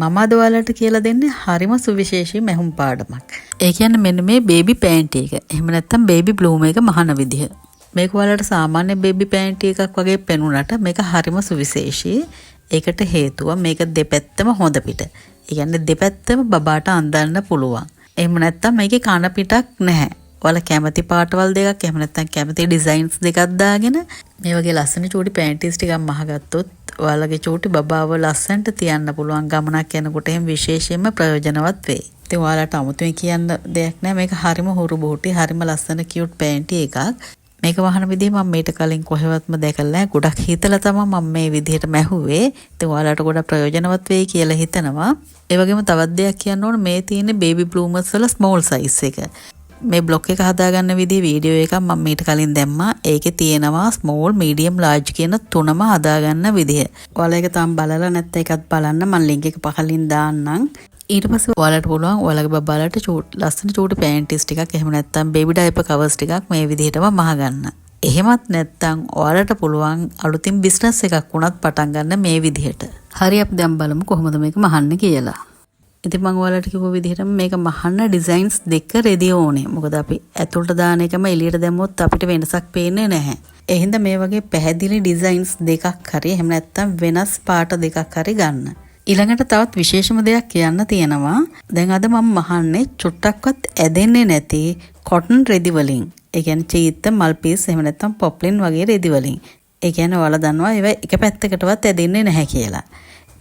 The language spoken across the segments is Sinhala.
මම අද ඔයාලට කියලා දෙන්නේ හරිම සුවිශේෂී මැහුම් පාඩමක්. ඒ කියන්නේ මෙන්න මේ බේබි පෑන්ටි එක. එහෙම නැත්නම් බේබි බ්ලූම් එක මහන විදිහ. මේක ඔයාලට සාමාන්‍ය බේබි පෑන්ටි එකක් වගේ පෙනුනට මේක හරිම සුවිශේෂී. ඒකට හේතුව මේක දෙපැත්තම හොඳ පිට. ඒ කියන්නේ දෙපැත්තම බබාට අඳන්න පුළුවන්. එහෙම නැත්නම් මේකේ කන පිටක් නැහැ. ඔයාලා කැමති පාටවල් දෙකක් එහෙම නැත්නම් කැමති ඩිසයින්ස් දෙකක් දාගෙන මේ වගේ ලස්සන චූටි පෑන්ටිස් ටිකක් මහගත්තොත් ඔයාලගේ චූටි බබාව ලස්සනට තියන්න පුළුවන් ගමනක් යනකොට එහෙම විශේෂයෙන්ම ප්‍රයෝජනවත් වෙයි. ඉතින් ඔයාලට අමුතුවෙන් කියන්න දෙයක් නැහැ. මේක හරිම හුරු බොහුටි හරිම ලස්සන කියුට් පෑන්ටි එකක්. මේක වහන විදිහ මම මීට කලින් කොහෙවත්ම දැකලා නැහැ. ගොඩක් හිතලා තමයි මම මේ විදිහට මැහුවේ. ඉතින් ඔයාලට ගොඩක් ප්‍රයෝජනවත් වෙයි කියලා හිතනවා. ඒ වගේම තවත් දෙයක් කියන්න ඕන මේ තියෙන්නේ බේබි බ්ලූමර්ස් වල ස්මෝල් සයිස් එක. මේ බ්ලොක් එක හදාගන්න විදිහේ වීඩියෝ එකක් මම මීට කලින් දැම්මා. ඒකේ තියෙනවා ස්මෝල්, මීඩියම්, ලාර්ජ් කියන තුනම හදාගන්න විදිහ. ඔයාලා ඒක තාම බලලා නැත්නම් ඒකත් බලන්න. මම ලින්ක් එක පහලින් දාන්නම්. ඊට පස්සේ ඔයාලට පුළුවන් ඔයාලගේ බබාලට ලස්සන චූටි පෑන්ටිස් ටිකක් එහෙම නැත්නම් බේබි ඩයපර් කවර්ස් ටිකක් මේ විදිහටම මහගන්න. එහෙමත් නැත්නම් ඔයාලට පුළුවන් අලුතින් බිස්නස් එකක් වුණත් පටන් ගන්න මේ විදිහට. හරි අපි දැන් බලමු කොහොමද මේක මහන්නේ කියලා. ඉතින් මම ඔයාලට කිව්ව විදිහටම මේක මහන්න ඩිසයින්ස් දෙක රෙදි ඕනේ. මොකද අපි ඇතුළට දාන එකම එළියට දැම්මොත් අපිට වෙනසක් පේන්නේ නැහැ. ඒ හින්දා මේ වගේ පැහැදිලි ඩිසයින්ස් දෙකක් හරි එහෙම නැත්නම් වෙනස් පාට දෙකක් හරි ගන්න. ඊළඟට තවත් විශේෂම දෙයක් කියන්න තියෙනවා. දැන් අද මම මහන්නේ චුට්ටක්වත් ඇදෙන්නේ නැති කොටන් රෙදි වලින්. ඒ කියන්නේ චීත්ත, මල් පීස් එහෙම නැත්නම් පොප්ලින් වගේ රෙදි වලින්. ඒ කියන්නේ ඔයාලා දන්නවා ඒවා එක පැත්තකටවත් ඇදෙන්නේ නැහැ කියලා.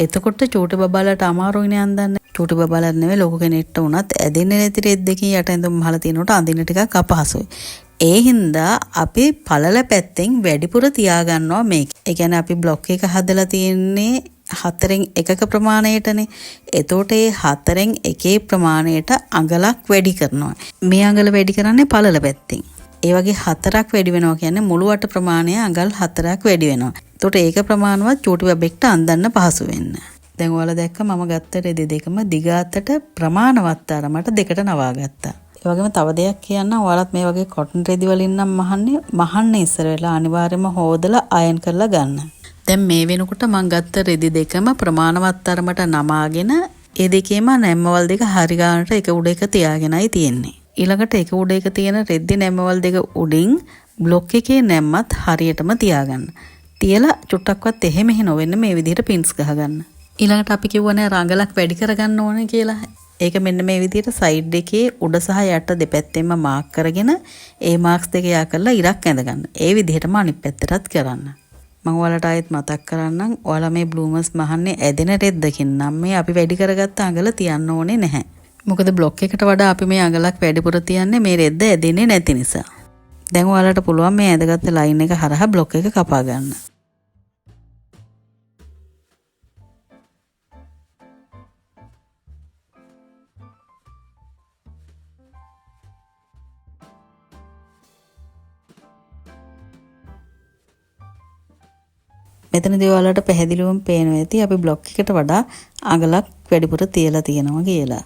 එතකොට චූටි බබාලට අමාරුයිනේ අඳන්න. චූටි බබාලට නෙවෙයි ලොකු කෙනෙක්ට උනත් ඇදෙන්නේ නැති රෙද් දෙකකින් යට ඇඳුම් මහලා තිනකොට අඳින්න ටිකක් අපහසුයි. ඒ හින්දා අපි පළල පැත්තෙන් වැඩිපුර තියාගන්නවා මේක. ඒ කියන්නේ අපි බ්ලොක් එක හදලා තියෙන්නේ 4න් 1ක ප්‍රමාණයටනේ. එතකොට ඒ 4න් 1 ප්‍රමාණයට අඟලක් වැඩි කරනවා. මේ අඟල වැඩි කරන්නේ පළල පැත්තෙන්. ඒ වගේ 4ක් වැඩි වෙනවා කියන්නේ මුළු වට ප්‍රමාණය අඟල් 4ක් වැඩි වෙනවා. එතකොට ඒක ප්‍රමාණවත් චූටි බබෙක්ට අඳන්න පහසු වෙන්න. දැන් ඔයාලා දැක්ක මම ගත්ත රෙදි දෙකම දිගාතට ප්‍රමාණවත් තරමට දෙකට නවා ගත්තා. ඒ වගේම තව දෙයක් කියන්න ඔයාලත් මේ වගේ කොටන් රෙදි වලින් නම් මහන්න ඉස්සර වෙලා අනිවාර්යයෙන්ම හොදලා අයන් කරලා ගන්න. දැන් මේ වෙනකොට මම ගත්ත රෙදි දෙකම ප්‍රමාණවත් තරමට නමාගෙන ඒ දෙකේම නැම්මවල් දෙක හරි ගන්නට එක උඩ එක තියාගෙනයි තියෙන්නේ. ඊළඟට එක උඩ එක තියෙන රෙදි නැම්මවල් දෙක උඩින් බ්ලොක් එකේ නැම්මත් හරියටම තියාගන්න. තියලා චුට්ටක්වත් එහෙ මෙහෙ නොවෙන්න මේ විදිහට පින්ස් ගහගන්න. ඊළඟට අපි කිව්වනේ රඟලක් වැඩි කරගන්න ඕනේ කියලා. ඒක මෙන්න මේ විදිහට සයිඩ් එකේ උඩ සහ යට දෙපැත්තෙන්ම මාක් කරගෙන ඒ මාක්ස් දෙක යා කරලා ඉරක් ඇඳගන්න. ඒ විදිහටම අනිත් පැත්තටත් කරන්න. මම ඔයාලට ආයෙත් මතක් කරන්නම්. ඔයාලා මේ බ්ලූමර්ස් මහන්නේ ඇදෙන රෙද්දකින් නම් මේ අපි වැඩි කරගත්ත අඟල තියන්න ඕනේ නැහැ. මොකද බ්ලොක් එකට වඩා අපි මේ අඟලක් වැඩිපුර තියන්නේ මේ රෙද්ද ඇදෙන්නේ නැති නිසා. දැන් ඔයාලට පුළුවන් මේ ඇදගත්ත ලයින් එක හරහා බ්ලොක් එක කපා ගන්න. මෙතනදී ඔයාලට පැහැදිලිවම පේනවා ඇති අපි බ්ලොක් එකට වඩා අඟලක් වැඩිපුර තියලා තියෙනවා කියලා.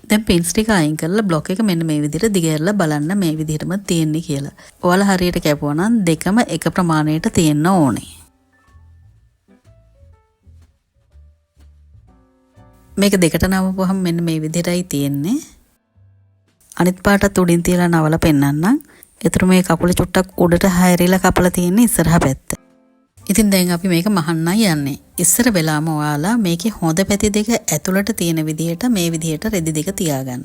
දැන් පින්ස් ටික අයින් කරලා බ්ලොක් එක මෙන්න මේ විදිහට දිගහැරලා බලන්න මේ විදිහටම තියෙන්නේ කියලා. ඔයාලා හරියට කැපුවා නම් දෙකම එක ප්‍රමාණයට තියෙන්න ඕනේ. මේක දෙකට නවපුවහම මෙන්න මේ විදිහටයි තියෙන්නේ. අනිත් පාටත් උඩින් තියලා නවලා පෙන්නන්නම්. ඒතර මේ කකුල චුට්ටක් උඩට හැරිලා කපලා තියෙන්නේ ඉස්සරහා පැත්ත. ඉතින් දැන් අපි මේක මහන්නයි යන්නේ. ඉස්සර වෙලාම ඔයාලා මේකේ හොඳ පැති දෙක ඇතුළට තියෙන විදිහට මේ විදිහට රෙදි දෙක තියාගන්න.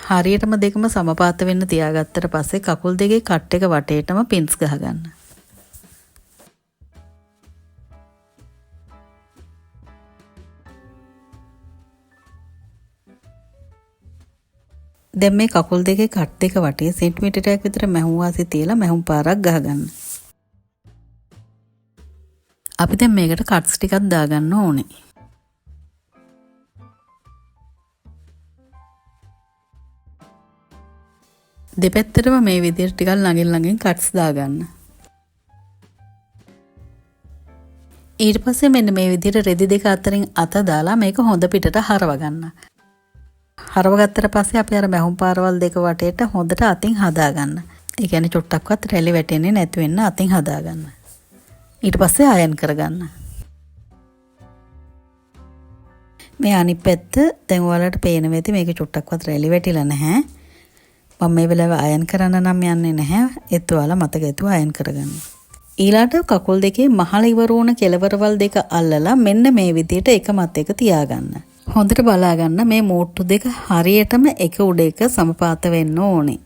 හරියටම දෙකම සමපාත වෙන්න තියාගත්තට පස්සේ කකුල් දෙකේ කට් එක වටේටම පින්ස් ගහගන්න. දැන් මේ කකුල් දෙකේ කට් දෙක වටේ සෙන්ටිමීටරයක් විතර මැහුම් වාසිය තියලා මැහුම් පාරක් ගහගන්න. අපි දැන් මේකට කට්ස් ටිකක් දාගන්න ඕනේ. දෙපැත්තටම මේ විදිහට ටිකක් ළඟින් කට්ස් දාගන්න. ඊට පස්සේ මෙන්න මේ විදිහට රෙදි දෙක අතරින් අත දාලා මේක හොඳ පිටට හරව ගන්න. හරවගත්තට පස්සේ අපි අර මැහුම් පාරවල් දෙක වටේට හොඳට අතින් හදාගන්න. ඒ කියන්නේ චුට්ටක්වත් රැලි වැටෙන්නේ නැති වෙන්න අතින් හදාගන්න. ඊට පස්සේ අයන් කරගන්න. මේ අනිත් පැත්ත දැන් ඔයාලට පේන වෙති මේක චුට්ටක්වත් රැලි වැටිලා නැහැ. මම මේ වෙලාව අයන් කරන්න නම් යන්නේ නැහැ. ඒත් ඔයාලා මතක ඇතුව අයන් කරගන්න. ඊළාට කකුල් දෙකේ මහල ඉවර වුණ කෙළවරවල් දෙක අල්ලලා මෙන්න මේ විදිහට එක මත එක තියාගන්න. හොඳට බලා ගන්න මේ මෝට්ටු දෙක හරියටම එක උඩ එක සමපාත වෙන්න ඕනේ.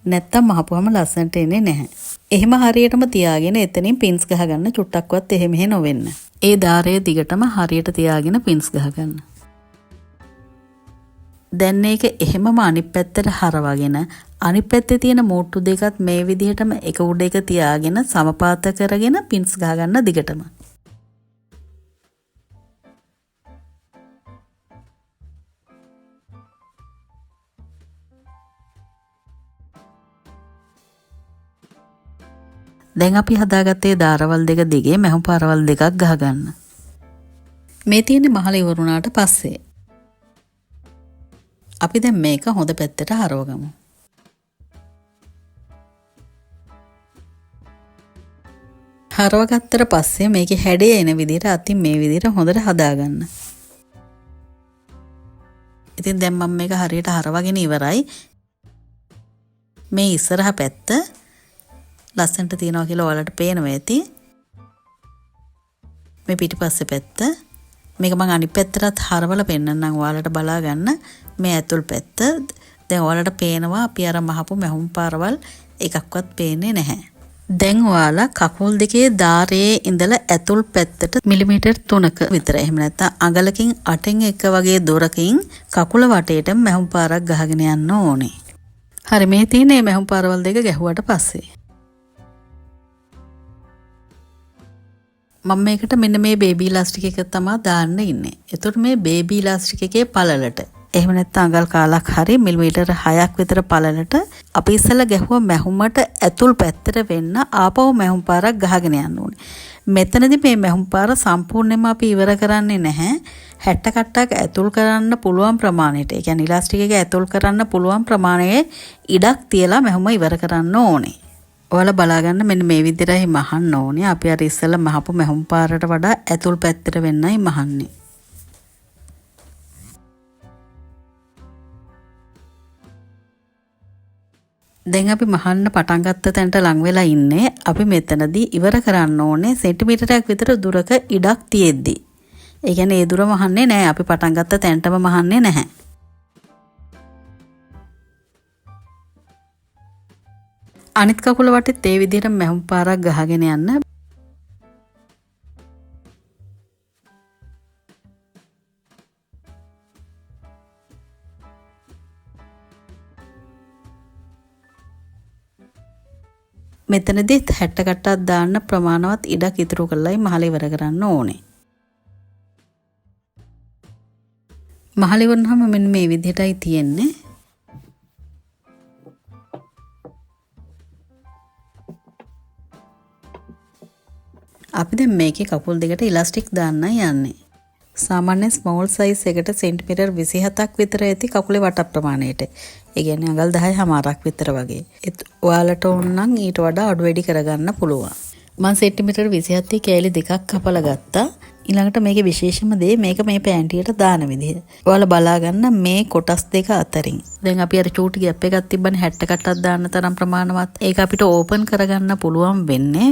නැත්තම් මහපුවම ලස්සනට එන්නේ නැහැ. එහෙම හරියටම තියාගෙන එතනින් පින්ස් ගහගන්න චුට්ටක්වත් එහෙ මෙහෙ නොවෙන්න. ඒ දාරය දිගටම හරියට තියාගෙන පින්ස් ගහගන්න. දැන් මේක එහෙමම අනිත් පැත්තට හරවගෙන අනිත් පැත්තේ තියෙන මෝට්ටු දෙකත් මේ විදිහටම එක උඩ එක තියාගෙන සමපාත කරගෙන පින්ස් ගහගන්න දිගටම. දැන් අපි හදාගත්තේ දාරවල් දෙක දිගේ මැහුම් පාරවල් දෙකක් ගහගන්න. මේ තියෙන්නේ මහල ඉවරුණාට පස්සේ. අපි දැන් මේක හොඳ පැත්තට හරවගමු. හරවගත්තට පස්සේ මේකේ හැඩය එන විදිහට අතින් මේ විදිහට හොඳට හදාගන්න. ඉතින් දැන් මම මේක හරියට හරවගෙන ඉවරයි. මේ ඉස්සරහ පැත්ත ලස්සනට තියනවා කියලා ඔයාලට පේනවා ඇති. මේ පිටිපස්සේ පැත්ත මේක මම අනිත් පැත්තටත් හරවලා පෙන්නන්නම් ඔයාලට බලා ගන්න. මේ ඇතුල් පැත්ත දැන් ඔයාලට පේනවා අපි අර මහපු මැහුම් පාරවල් එකක්වත් පේන්නේ නැහැ. දැන් ඔයාලා කකුල් දෙකේ දාරයේ ඉඳලා ඇතුල් පැත්තට මිලිමීටර් 3ක විතර එහෙම නැත්නම් අඟලකින් 8න් 1 වගේ දොරකින් කකුල වටේට මැහුම් පාරක් ගහගෙන යන්න ඕනේ. හරි මේ තියෙන මේ මැහුම් පාරවල් දෙක ගැහුවට පස්සේ මම මේකට මෙන්න මේ බේබී ඉලාස්ටික් එක තමයි දාන්න ඉන්නේ. එතකොට මේ බේබී ඉලාස්ටික් එකේ පළලට එහෙම නැත්නම් අඟල් කාලක් හරි මිලිමීටර 6ක් විතර පළලට අපි ඉස්සෙල්ලා ගැහුවා මැහුමට ඇතුල් පැත්තට වෙන්න ආපහු මැහුම් පාරක් ගහගෙන යන්න ඕනේ. මෙතනදී මේ මැහුම් පාර සම්පූර්ණයෙන්ම අපි ඉවර කරන්නේ නැහැ. 60 කට්ටක් ඇතුල් කරන්න පුළුවන් ප්‍රමාණයට. ඒ කියන්නේ ඉලාස්ටික් එක ඇතුල් කරන්න පුළුවන් ප්‍රමාණයේ ඉඩක් තියලා මැහුම ඉවර කරන්න ඕනේ. ඔයාලා බලා ගන්න මෙන්න මේ විදිහටයි මහන්න ඕනේ. අපි අර ඉස්සෙල්ලා මහපු මැහුම් පාරට වඩා ඇතුල් පැත්තට වෙන්නයි මහන්නේ. දැන් අපි මහන්න පටන් ගත්ත තැනට ලං වෙලා ඉන්නේ. අපි මෙතනදී ඉවර කරන්න ඕනේ සෙන්ටිමීටරයක් විතර දුරක ඉඩක් තියෙද්දි. ඒ කියන්නේ ඒ දුර මහන්නේ නැහැ. අපි පටන් ගත්ත තැනටම මහන්නේ නැහැ. අනිත් කකුල වටේත් ඒ විදිහට මැහුම් පාරක් ගහගෙන යන්න. මෙතනදී 60 කට්ටක් දාන්න ප්‍රමාණවත් ඉඩක් ඉතුරු කරලායි මහල ඉවර කරන්න ඕනේ. මහල ඉවරනහම මෙන්න මේ විදිහටයි තියෙන්නේ. අපි දැන් මේකේ කකුල් දෙකට ඉලාස්ටික් දාන්නයි යන්නේ. සාමාන්‍ය ස්මෝල් සයිස් එකට සෙන්ටිමීටර් 27ක් විතර ඇති කකුලේ වට ප්‍රමාණයට. ඒ කියන්නේ අඟල් 10.5ක් විතර වගේ. ඔයාලට ඕන නම් ඊට වඩා අඩු වැඩි කරගන්න පුළුවන්. මම සෙන්ටිමීටර් 27 කෑලි දෙකක් කපලා ගත්තා. ඊළඟට මේකේ විශේෂම දේ මේක මේ පෑන්ටියට දාන විදිහ. ඔයාලා බලා ගන්න මේ කොටස් දෙක අතරින්. දැන් අපි අර චූටි ગેප් එකක් තිබ්බනේ 60 කටක් දාන්න තරම් ප්‍රමාණවත්. ඒක අපිට ඕපන් කරගන්න පුළුවන් වෙන්නේ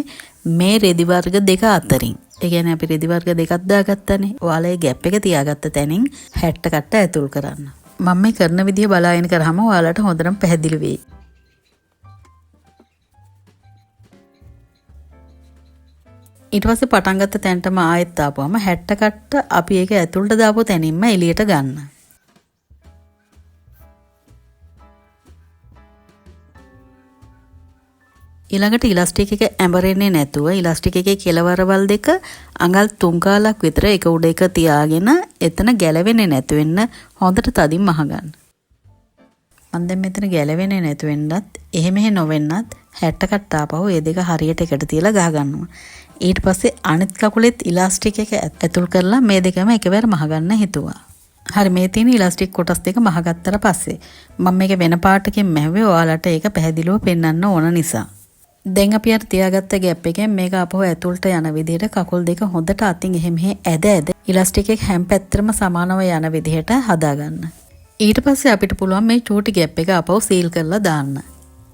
මේ රෙදි වර්ග දෙක අතරින්. ඒ කියන්නේ අපි රෙදි වර්ග දෙකක් දාගත්තානේ. ඔයාලා ඒ ગેප් එක තියාගත්ත තැනින් 60 කට්ට ඇතුල් කරන්න. මම මේ කරන විදිය බලාගෙන කරාම ඔයාලට හොඳටම පැහැදිලි වෙයි. ඊට පස්සේ පටන් ගත්ත තැනටම ආයෙත් ආපුවම 60 කට්ට අපි ඒක ඇතුළට දාපු තැනින්ම එළියට ගන්න. ඊළඟට ඉලාස්ටික් එක ඇඹරෙන්නේ නැතුව ඉලාස්ටික් එකේ කෙළවරවල් දෙක අඟල් 3 කාලක් විතර එක උඩ එක තියාගෙන එතන ගැලවෙන්නේ නැතු වෙන්න හොඳට තදින් මහගන්න. මම දැන් මෙතන ගැලවෙන්නේ නැතු වෙන්නත් එහෙම නොවෙන්නත් 60 කට්ට ආපහු ඒ දෙක හරියට එකට තියලා ගහ ගන්නවා. ඊට පස්සේ අනිත් කකුලෙත් ඉලාස්ටික් එක ඇතුල් කරලා මේ දෙකම එකවර මහගන්න හිතුවා. හරි මේ තියෙන ඉලාස්ටික් කොටස් දෙක මහගත්තට පස්සේ මම මේක වෙන පාටකින් මැහුවේ ඔයාලට ඒක පැහැදිලිව පෙන්වන්න ඕන නිසා. දැන් අපි අර තියාගත්ත ગેප් එකෙන් මේක අපහුව ඇතුළට යන විදිහට කකුල් දෙක හොඳට අතින් එහෙ මෙහෙ ඇද ඉලාස්ටික් එක හැම පැත්තටම සමානව යන විදිහට හදාගන්න. ඊට පස්සේ අපිට පුළුවන් මේ චූටි ગેප් එක ආපහු සීල් කරලා දාන්න.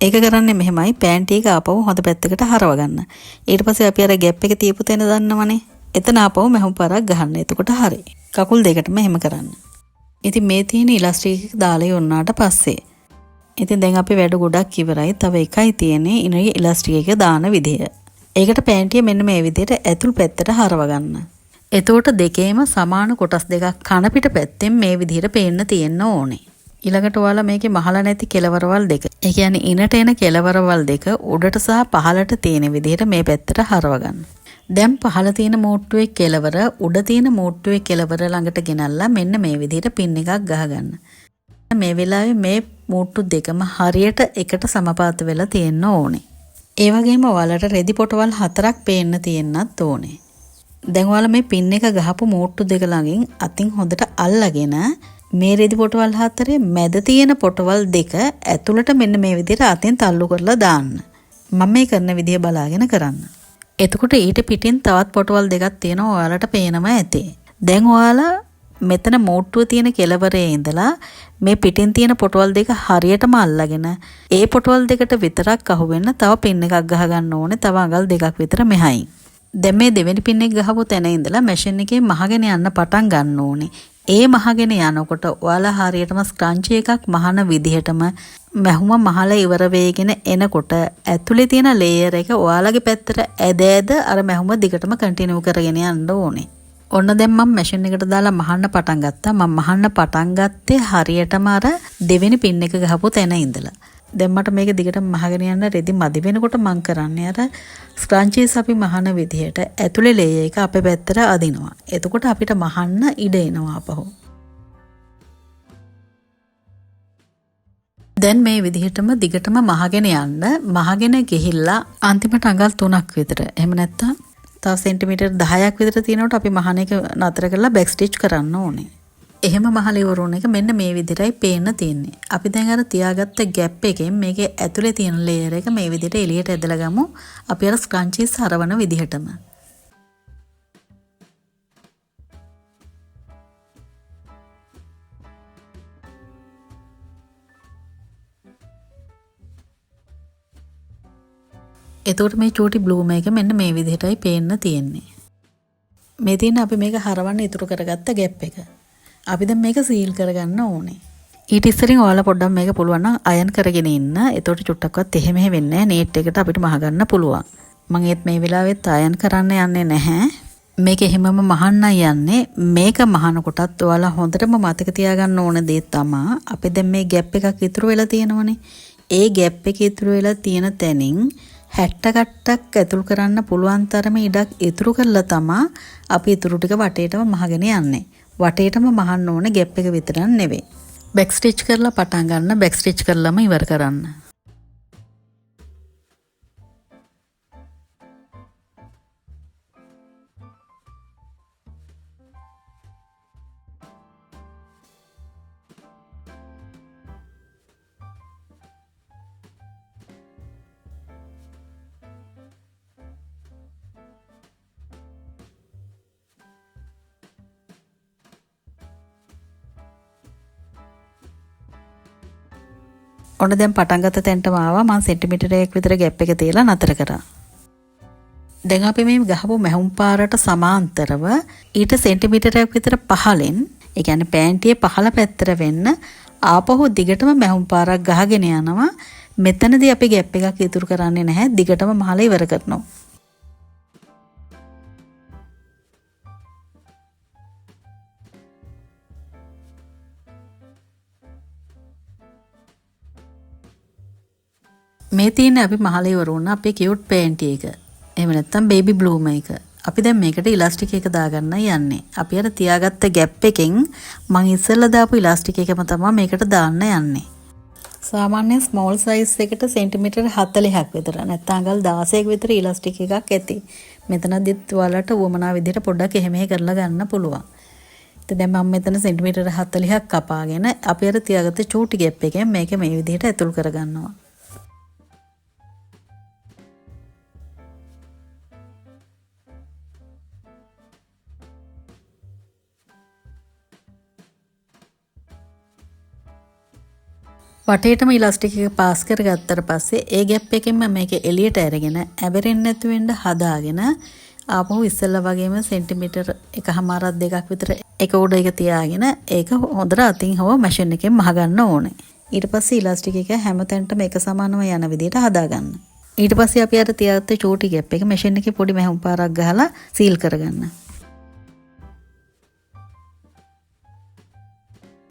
ඒක කරන්නේ මෙහෙමයි පෑන්ටි එක ආපහු හොඳ පැත්තකට හරව ගන්න. ඊට පස්සේ අපි අර ગેප් එක තියපු තැන දන්නවනේ. එතන ආපහු මෙහෙම පාරක් ගහන්න. එතකොට හරි. කකුල් දෙකටම එහෙම කරන්න. ඉතින් මේ තියෙන ඉලාස්ටික් එක දාලා යොන්නාට පස්සේ ඉතින් දැන් අපි වැඩ ගොඩක් ඉවරයි. තව එකයි තියෙන්නේ ඉනේ ඉලාස්ටික් එක දාන විදිය. ඒකට පෑන්ටිය මෙන්න මේ විදිහට ඇතුල් පැත්තට හරව ගන්න. එතකොට දෙකේම සමාන කොටස් දෙකක් කන පිට පැත්තෙන් මේ විදිහට පේන්න තියෙන්න ඕනේ. ඊළඟට ඔයාලා මේකේ මහල නැති කෙලවරවල් දෙක. ඒ කියන්නේ ඉනට එන කෙලවරවල් දෙක උඩට සහ පහළට තියෙන විදිහට මේ පැත්තට හරව ගන්න. දැන් පහළ තියෙන මෝට්ටුවේ කෙලවර උඩ තියෙන මෝට්ටුවේ කෙලවර ළඟට ගෙනල්ලා මෙන්න මේ විදිහට පින් එකක් ගහගන්න. මේ වෙලාවේ මේ මෝට්ටු දෙකම හරියට එකට සමපාත වෙලා තියෙන්න ඕනේ. ඒ වගේම ඔයාලට රෙදි පොටවල් 4ක් පේන්න තියෙන්නත් ඕනේ. දැන් ඔයාලා මේ පින් එක ගහපු මෝට්ටු දෙක ළඟින් අතින් හොඳට අල්ලගෙන මේ රෙදි පොටවල් 4 මැද තියෙන පොටවල් දෙක ඇතුළට මෙන්න මේ විදිහට අතින් තල්ලු කරලා දාන්න. මම මේ කරන විදිය බලාගෙන කරන්න. එතකොට ඊට පිටින් තවත් පොටවල් දෙකක් තියෙනවා ඔයාලට පේනවා ඇති. දැන් ඔයාලා මෙතන මෝට්ටුව තියෙන කෙළවරේ ඉඳලා මේ පිටින් තියෙන පොටවල් දෙක හරියටම අල්ලගෙන ඒ පොටවල් දෙකට විතරක් අහුවෙන්න තව පින් එකක් ගහ ගන්න ඕනේ. තව අඟල් දෙකක් විතර මෙහායි. දැන් මේ දෙවෙනි පින් එක ගහපු තැන ඉඳලා මැෂින් එකේ මහගෙන යන්න පටන් ගන්න ඕනේ. ඒ මහගෙන යනකොට ඔයාලා හරියටම ස්ක්‍රන්චි එකක් මහන විදිහටම මැහුම මහල ඉවර වෙගෙන එනකොට ඇතුලේ තියෙන ලේයර් එක ඔයාලගේ පැත්තට ඇද අර මැහුම දිගටම කන්ටිනියු කරගෙන යන්න ඕනේ. ඔන්න දැන් මම මැෂින් එකට දාලා මහන්න පටන් ගත්තා. මම මහන්න පටන් ගත්තේ හරියටම අර දෙවෙනි පින් එක ගහපු තැන ඉඳලා. දැන් මට මේක දිගටම මහගෙන යන්න රෙදි මදි වෙනකොට මම කරන්නේ අර ස්ක්‍රන්චිස් අපි මහන විදිහට ඇතුලේ ලේයර් එක අපේ පැත්තට අදිනවා. එතකොට අපිට මහන්න ඉඩ එනවා අපහො. දැන් මේ විදිහටම දිගටම මහගෙන යන්න මහගෙන ගිහිල්ලා අන්තිමට අඟල් 3ක් විතර. එහෙම නැත්නම් තව සෙන්ටිමීටර් 10ක් විතර තියෙනකොට අපි මහන එක නතර කරලා බෑක් ස්ටිච් කරන්න ඕනේ. එහෙම මහලේ වරුණ එක මෙන්න මේ විදිහටයි පේන්න තියෙන්නේ. අපි දැන් අර තියාගත්ත ગેප් එකෙන් මේකේ ඇතුලේ තියෙන ලේයර් එක මේ විදිහට එළියට ඇදලා ගමු. අපි අර ස්ක්‍රන්චිස් හරවන විදිහටම. එතකොට මේ චූටි බ්ලූම් එක මෙන්න මේ විදිහටයි පේන්න තියෙන්නේ. මේ තියෙන අපි මේක හරවන්න ඉතුරු කරගත්ත ગેප් එක. අපි දැන් මේක සීල් කරගන්න ඕනේ. ඊට ඉස්සරින් ඔයාලා පොඩ්ඩක් මේක පුළුවන් නම් අයන් කරගෙන ඉන්න. එතකොට චුට්ටක්වත් එහෙම වෙන්නේ නැහැ. නේට් එකට අපිට මහ ගන්න පුළුවන්. මම ඒත් මේ වෙලාවෙත් අයන් කරන්න යන්නේ නැහැ. මේක එහෙමම මහන්න යන්නේ. මේක මහනකොටත් ඔයාලා හොඳටම මතක තියාගන්න ඕන දේ තමයි අපි දැන් මේ ગેප් එකක් ඉතුරු වෙලා තියෙනවනේ. ඒ ગેප් එක ඉතුරු වෙලා තියෙන තැනින් 60 කට්ටක් ඇතුල් කරන්න පුළුවන් තරම ඉඩක් ඉතුරු කරලා තමයි අපි ඉතුරු ටික වටේටම මහගෙන යන්නේ. වටේටම මහන්න ඕනේ ગેප් එක විතරක් නෙවෙයි. බෑක් ස්ටිච් කරලා පටන් ගන්න. බෑක් ස්ටිච් කරලාම ඉවර කරන්න. ඔන්න දැන් පටන් ගත්ත තැනටම ආවා. මම සෙන්ටිමීටර් 1ක් විතර ગેප් එක තියලා නතර කරා. දැන් අපි මේ ගහපු මැහුම් පාරට සමාන්තරව ඊට සෙන්ටිමීටර් 1ක් විතර පහළින්, ඒ කියන්නේ පෑන්ටියේ පහළ පැත්තට වෙන්න ආපහු දිගටම මැහුම් පාරක් ගහගෙන යනවා. මෙතනදී අපි ગેප් එකක් ඉතුරු කරන්නේ නැහැ. දිගටම මහල ඉවර කරනවා. මේ තියෙන අපි මහලේ වරුණ අපේ කියුට් පෑන්ටි එක. එහෙම නැත්නම් බේබි බ්ලූම් එක. අපි දැන් මේකට ඉලාස්ටික් එක දාගන්න යන්නේ. අපි අර තියාගත්ත ગેප් එකෙන් මම ඉස්සෙල්ලා දාපු ඉලාස්ටික් එකම තමයි මේකට දාන්න යන්නේ. සාමාන්‍ය ස්මෝල් සයිස් එකට සෙන්ටිමීටර් 40ක් විතර නැත්නම් අඟල් 16ක විතර ඉලාස්ටික් එකක් ඇති. මෙතනදිත් ඔයාලට වමනා විදිහට පොඩ්ඩක් එහෙම කරලා ගන්න පුළුවන්. ඉතින් දැන් මම මෙතන සෙන්ටිමීටර් 40ක් කපාගෙන අපි අර තියාගත්ත චූටි ગેප් එකෙන් මේක මේ විදිහට ඇතුල් කරගන්නවා. වටේටම ඉලාස්ටික් එක පාස් කරගත්තට පස්සේ ඒ ගැප් එකෙන්ම මේක එළියට අරගෙන ඇවරෙන්නේ නැති වෙන්න හදාගෙන ආපහු ඉස්සෙල්ලා වගේම සෙන්ටිමීටර් 1.5 2ක් විතර එක උඩ එක තියාගෙන ඒක හොඳට අතින් හොව මැෂින් එකෙන් මහ ගන්න ඕනේ. ඊට පස්සේ ඉලාස්ටික් එක හැමතැනටම එක සමානව යන විදිහට හදාගන්න. ඊට පස්සේ අපි අර තියාගත්ත චූටි ගැප් එක මැෂින් එකේ පොඩි මැහුම් පාරක් ගහලා සීල් කරගන්න.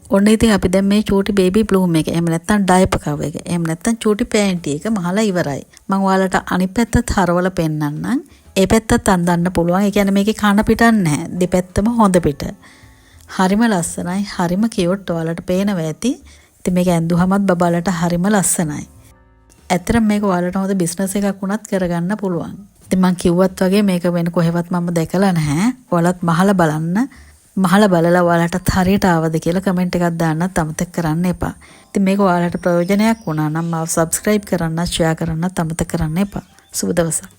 ඔන්න ඉතින් අපි දැන් මේ චූටි බේබි බ්ලූම් එක එහෙම නැත්නම් ඩයපර් කවර් එක එහෙම නැත්නම් චූටි පෑන්ටි එක මහලා ඉවරයි. මම ඔයාලට අනිත් පැත්තත් හරවලා පෙන්නන්නම්. ඒ පැත්තත් අඳන්න පුළුවන්. ඒ කියන්නේ මේකේ කන පිටක් නැහැ. දෙපැත්තම හොඳ පිට. හරිම ලස්සනයි. හරිම කියුට්. ඔයාලට පේනවා ඇති. ඉතින් මේක ඇඳුවමත් බබාලට හරිම ලස්සනයි. ඇත්තටම මේක ඔයාලට හොඳ බිස්නස් එකක් වුණත් කරගන්න පුළුවන්. ඉතින් මම කිව්වත් වගේ මේක වෙන කොහෙවත් මම දැකලා නැහැ. ඔයාලත් මහලා බලන්න. මහලා බලලා ඔයාලටත් හරියට ආවද කියලා කමෙන්ට් එකක් දාන්නත් අමතක කරන්න එපා. ඉතින් මේක ඔයාලට ප්‍රයෝජනයක් වුණා නම් මාව subscribe කරන්න, share කරන්නත් අමතක කරන්න එපා. සුබ දවසක්.